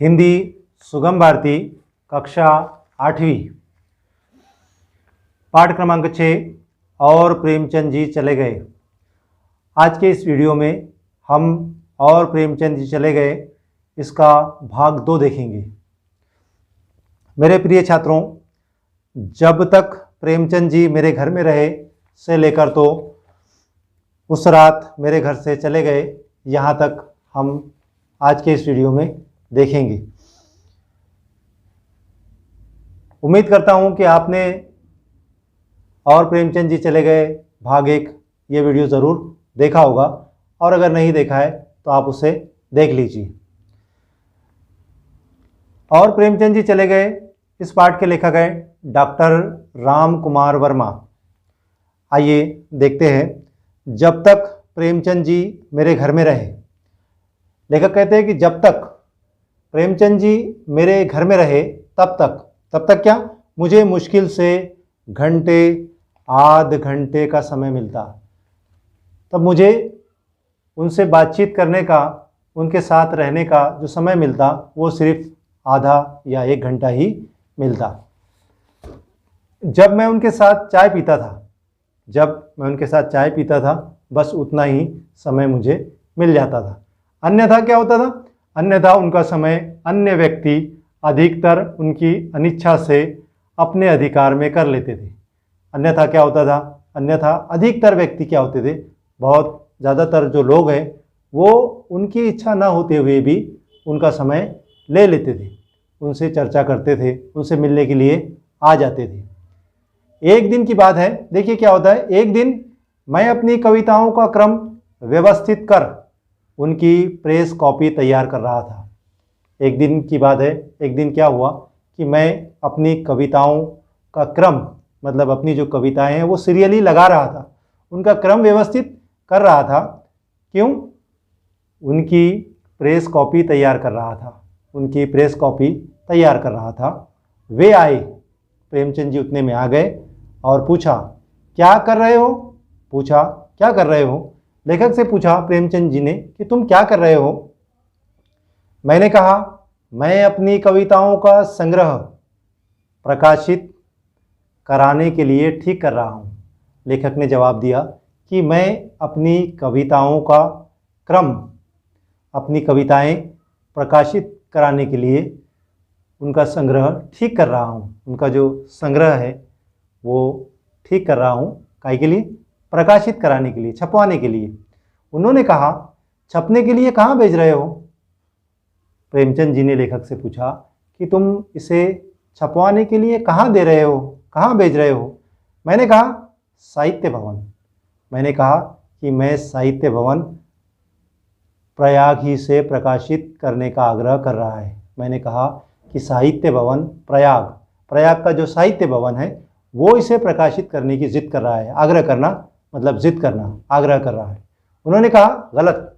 हिंदी सुगम भारती कक्षा 8वीं पाठ क्रमांक 6 और प्रेमचंद जी चले गए। आज के इस वीडियो में हम और प्रेमचंद जी चले गए इसका भाग 2 देखेंगे। मेरे प्रिय छात्रों, जब तक प्रेमचंद जी मेरे घर में रहे से लेकर तो उस रात मेरे घर से चले गए, यहाँ तक हम आज के इस वीडियो में देखेंगे। उम्मीद करता हूँ कि आपने और प्रेमचंद जी चले गए भाग 1 ये वीडियो ज़रूर देखा होगा, और अगर नहीं देखा है तो आप उसे देख लीजिए। और प्रेमचंद जी चले गए इस पाठ के लेखक हैं डॉक्टर राम कुमार वर्मा। आइए देखते हैं। जब तक प्रेमचंद जी मेरे घर में रहे, लेखक कहते हैं कि जब तक प्रेमचंद जी मेरे घर में रहे तब तक क्या, मुझे मुश्किल से घंटे आध घंटे का समय मिलता। तब मुझे उनसे बातचीत करने का, उनके साथ रहने का जो समय मिलता वो सिर्फ आधा या 1 घंटा ही मिलता। जब मैं उनके साथ चाय पीता था बस उतना ही समय मुझे मिल जाता था। अन्यथा क्या होता था? अन्यथा उनका समय अन्य व्यक्ति अधिकतर उनकी अनिच्छा से अपने अधिकार में कर लेते थे। अन्यथा क्या होता था? अन्यथा अधिकतर व्यक्ति क्या होते थे, बहुत ज़्यादातर जो लोग हैं वो उनकी इच्छा ना होते हुए भी उनका समय ले लेते थे, उनसे चर्चा करते थे, उनसे मिलने के लिए आ जाते थे। एक दिन की बात है, देखिए क्या होता है। एक दिन मैं अपनी कविताओं का क्रम व्यवस्थित कर उनकी प्रेस कॉपी तैयार कर रहा था। एक दिन की बात है, एक दिन क्या हुआ कि मैं अपनी कविताओं का क्रम, मतलब अपनी जो कविताएं हैं वो सीरियली लगा रहा था, उनका क्रम व्यवस्थित कर रहा था। क्यों? उनकी प्रेस कॉपी तैयार कर रहा था। वे आए, प्रेमचंद जी उतने में आ गए और पूछा क्या कर रहे हो? लेखक से पूछा प्रेमचंद जी ने कि तुम क्या कर रहे हो? मैंने कहा मैं अपनी कविताओं का संग्रह प्रकाशित कराने के लिए ठीक कर रहा हूँ। लेखक ने जवाब दिया कि मैं अपनी कविताओं का क्रम, अपनी कविताएं प्रकाशित कराने के लिए उनका संग्रह ठीक कर रहा हूँ। उनका जो संग्रह है वो ठीक कर रहा हूँ, काहे के लिए? प्रकाशित कराने के लिए, छपवाने के लिए। उन्होंने कहा छपने के लिए कहाँ भेज रहे हो? प्रेमचंद जी ने लेखक से पूछा कि तुम इसे छपवाने के लिए कहाँ भेज रहे हो? मैंने कहा साहित्य भवन। मैंने कहा कि मैं साहित्य भवन प्रयाग ही से प्रकाशित करने का आग्रह कर रहा है। मैंने कहा कि साहित्य भवन प्रयाग का जो साहित्य भवन है वो इसे प्रकाशित करने की जिद कर रहा है। आग्रह करना मतलब जिद करना, आग्रह कर रहा है। उन्होंने कहा गलत।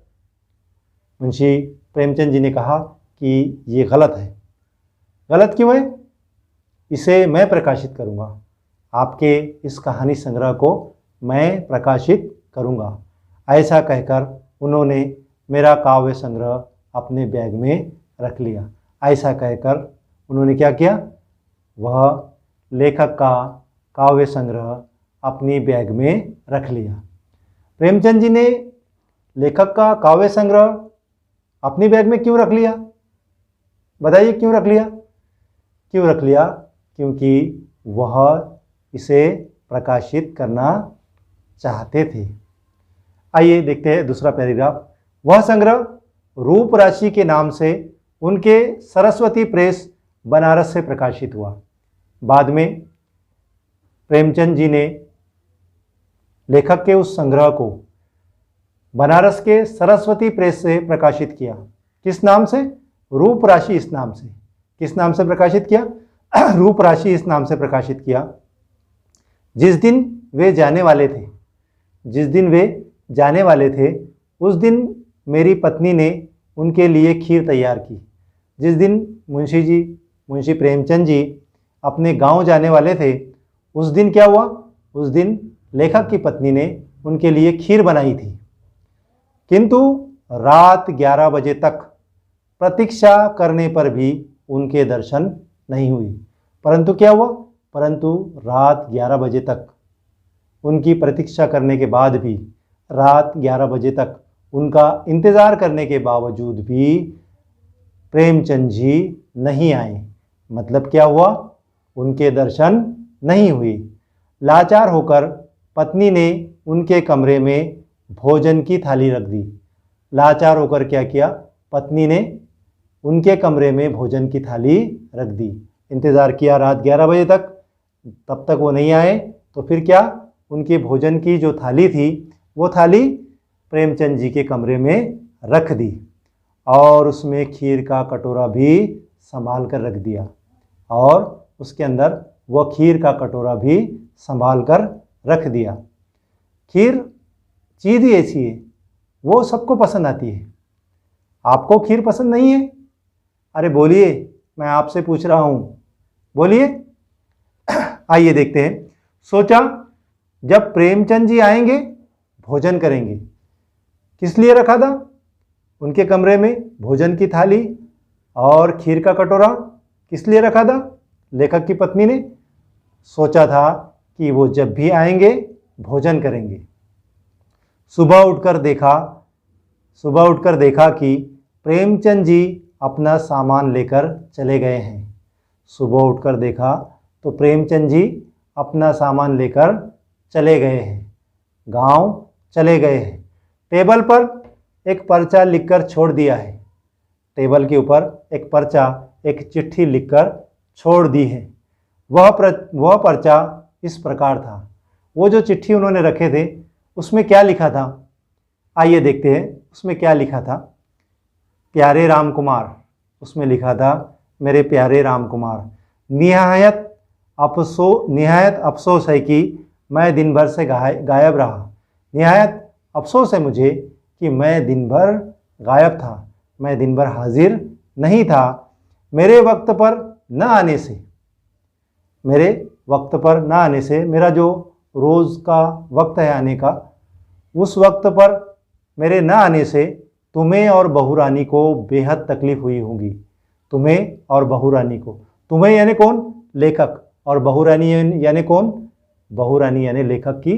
मुंशी प्रेमचंद जी ने कहा कि ये गलत है। गलत क्यों है? इसे मैं प्रकाशित करूँगा, आपके इस कहानी संग्रह को मैं प्रकाशित करूँगा। ऐसा कहकर उन्होंने मेरा काव्य संग्रह अपने बैग में रख लिया। ऐसा कहकर उन्होंने क्या किया? वह लेखक का काव्य संग्रह अपनी बैग में रख लिया। प्रेमचंद जी ने लेखक का काव्य संग्रह अपनी बैग में क्यों रख लिया? बताइए क्यों रख लिया? क्योंकि वह इसे प्रकाशित करना चाहते थे। आइए देखते हैं दूसरा पैराग्राफ। वह संग्रह रूप राशि के नाम से उनके सरस्वती प्रेस बनारस से प्रकाशित हुआ। बाद में प्रेमचंद जी ने लेखक के उस संग्रह को बनारस के सरस्वती प्रेस से प्रकाशित किया। किस नाम से? रूप राशि इस नाम से। किस नाम से प्रकाशित किया? रूप राशि इस नाम से प्रकाशित किया। जिस दिन वे जाने वाले थे उस दिन मेरी पत्नी ने उनके लिए खीर तैयार की। जिस दिन मुंशी प्रेमचंद जी अपने गांव जाने वाले थे उस दिन क्या हुआ? उस दिन लेखक की पत्नी ने उनके लिए खीर बनाई थी। किंतु रात 11 बजे तक प्रतीक्षा करने पर भी उनके दर्शन नहीं हुए। परंतु क्या हुआ? परंतु रात 11 बजे तक, उनकी प्रतीक्षा करने के बाद भी, रात 11 बजे तक उनका इंतज़ार करने के बावजूद भी प्रेमचंद जी नहीं आए। मतलब क्या हुआ? उनके दर्शन नहीं हुए। लाचार होकर पत्नी ने उनके कमरे में भोजन की थाली रख दी। लाचार होकर क्या किया? पत्नी ने उनके कमरे में भोजन की थाली रख दी। इंतज़ार किया रात 11 बजे तक, तब तक वो नहीं आए, तो फिर क्या? उनके भोजन की जो थाली थी वो थाली प्रेमचंद जी के कमरे में रख दी और उसमें खीर का कटोरा भी संभाल कर रख दिया और उसके अंदर वह खीर का कटोरा भी संभाल कर रख दिया। खीर चीज़ ही ऐसी है, वो सबको पसंद आती है। आपको खीर पसंद नहीं है? अरे बोलिए, मैं आपसे पूछ रहा हूँ, बोलिए। आइए देखते हैं। सोचा जब प्रेमचंद जी आएंगे भोजन करेंगे। किस लिए रखा था उनके कमरे में भोजन की थाली और खीर का कटोरा? किस लिए रखा था? लेखक की पत्नी ने सोचा था कि वो जब भी आएंगे भोजन करेंगे। सुबह उठकर देखा कि प्रेमचंद जी अपना सामान लेकर चले गए हैं। सुबह उठकर देखा तो प्रेमचंद जी अपना सामान लेकर चले गए हैं, गांव चले गए हैं। टेबल पर एक पर्चा लिखकर छोड़ दिया है। टेबल के ऊपर एक पर्चा, एक चिट्ठी लिखकर छोड़ दी है। वह पर्चा इस प्रकार था। वो जो चिट्ठी उन्होंने रखे थे उसमें क्या लिखा था? आइए देखते हैं उसमें क्या लिखा था। प्यारे राम कुमार, उसमें लिखा था, मेरे प्यारे राम कुमार, निहायत अफसोस है कि मैं दिन भर से गायब रहा। निहायत अफसोस है मुझे कि मैं दिन भर गायब था, मैं दिन भर हाजिर नहीं था। मेरे वक्त पर न आने से, मेरा जो रोज़ का वक्त है आने का, उस वक्त पर मेरे न आने से तुम्हें और बहू रानी को बेहद तकलीफ़ हुई होगी। तुम्हें और बहू रानी को, तुम्हें यानी कौन? लेखक। और बहू रानी यानी कौन? बहू रानी यानी लेखक की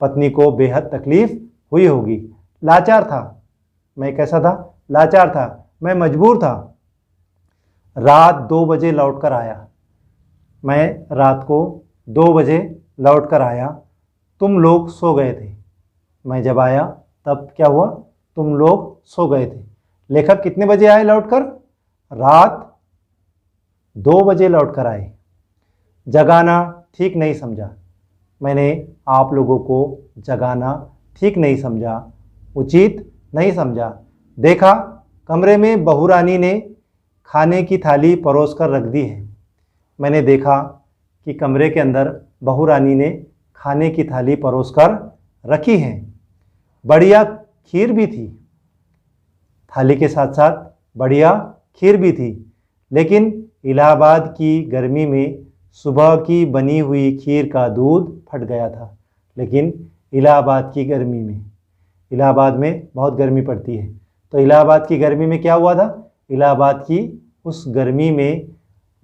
पत्नी को बेहद तकलीफ़ हुई होगी। लाचार था मैं। कैसा था? लाचार था मैं, मजबूर था। रात 2 बजे लौट कर आया। मैं रात को 2 बजे लौट कर आया। तुम लोग सो गए थे। मैं जब आया तब क्या हुआ? तुम लोग सो गए थे। लेखक कितने बजे आए लौटकर? रात 2 बजे लौटकर आए। जगाना ठीक नहीं समझा। मैंने आप लोगों को जगाना ठीक नहीं समझा, उचित नहीं समझा। देखा कमरे में बहू रानी ने खाने की थाली परोस कर रख दी है। मैंने देखा कि कमरे के अंदर बहू रानी ने खाने की थाली परोस कर रखी है। बढ़िया खीर भी थी, थाली के साथ साथ बढ़िया खीर भी थी। लेकिन इलाहाबाद की गर्मी में सुबह की बनी हुई खीर का दूध फट गया था। लेकिन इलाहाबाद की गर्मी में, इलाहाबाद में बहुत गर्मी पड़ती है, तो इलाहाबाद की गर्मी में क्या हुआ था? इलाहाबाद की उस गर्मी में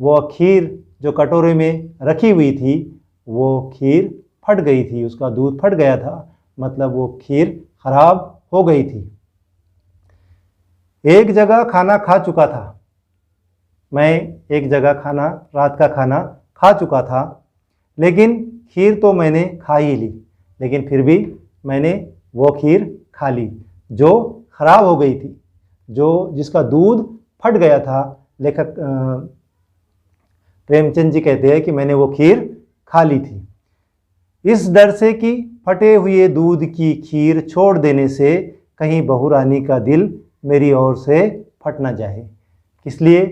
वो खीर जो कटोरे में रखी हुई थी वो खीर फट गई थी, उसका दूध फट गया था। मतलब वो खीर खराब हो गई थी। एक जगह खाना खा चुका था मैं, एक जगह रात का खाना खा चुका था, लेकिन खीर तो मैंने खा ही ली। लेकिन फिर भी मैंने वो खीर खा ली जो खराब हो गई थी, जिसका दूध फट गया था। लेखक प्रेमचंद जी कहते हैं कि मैंने वो खीर खा ली थी। इस डर से कि फटे हुए दूध की खीर छोड़ देने से कहीं बहू रानी का दिल मेरी ओर से फट ना जाए। किस लिए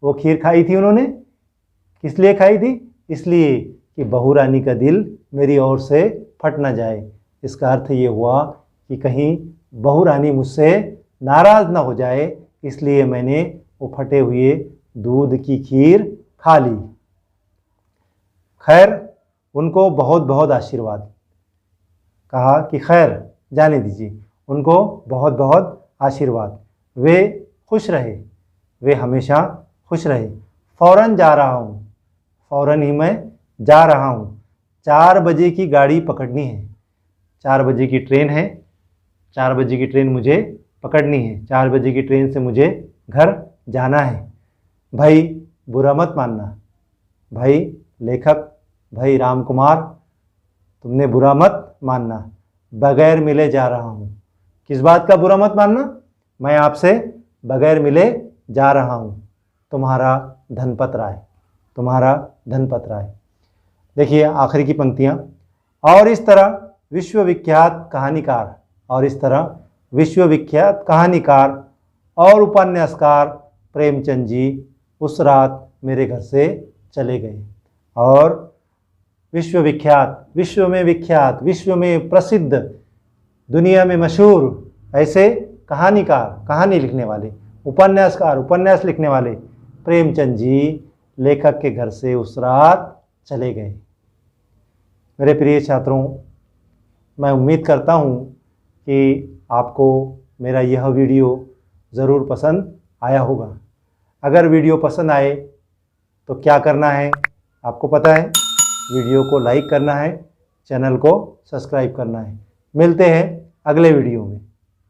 वो खीर खाई थी उन्होंने? किस लिए खाई थी? इसलिए कि बहू रानी का दिल मेरी ओर से फट ना जाए। इसका अर्थ ये हुआ कि कहीं बहू रानी मुझसे नाराज़ ना हो जाए, इसलिए मैंने वो फटे हुए दूध की खीर खा ली। खैर उनको बहुत बहुत आशीर्वाद। कहा कि खैर जाने दीजिए, उनको बहुत बहुत आशीर्वाद। वे खुश रहे, वे हमेशा खुश रहे। फ़ौरन जा रहा हूँ, फ़ौरन ही मैं जा रहा हूँ। 4 बजे की गाड़ी पकड़नी है, 4 बजे की ट्रेन है, 4 बजे की ट्रेन मुझे पकड़नी है, 4 बजे की ट्रेन से मुझे घर जाना है। भाई बुरा मत मानना, भाई लेखक, भाई राम कुमार, तुमने बुरा मत मानना, बगैर मिले जा रहा हूँ। किस बात का बुरा मत मानना? मैं आपसे बगैर मिले जा रहा हूँ। तुम्हारा धनपत राय, तुम्हारा धनपत राय। देखिए आखिरी की पंक्तियाँ। और इस तरह विश्वविख्यात कहानीकार, और इस तरह विश्वविख्यात कहानीकार और उपन्यासकार प्रेमचंद जी उस रात मेरे घर से चले गए। और विश्वविख्यात, विश्व में विख्यात, विश्व में प्रसिद्ध, दुनिया में मशहूर ऐसे कहानीकार, कहानी लिखने वाले, उपन्यासकार, उपन्यास लिखने वाले प्रेमचंद जी लेखक के घर से उस रात चले गए। मेरे प्रिय छात्रों, मैं उम्मीद करता हूँ कि आपको मेरा यह वीडियो ज़रूर पसंद आया होगा। अगर वीडियो पसंद आए तो क्या करना है आपको पता है, वीडियो को लाइक करना है, चैनल को सब्सक्राइब करना है। मिलते हैं अगले वीडियो में।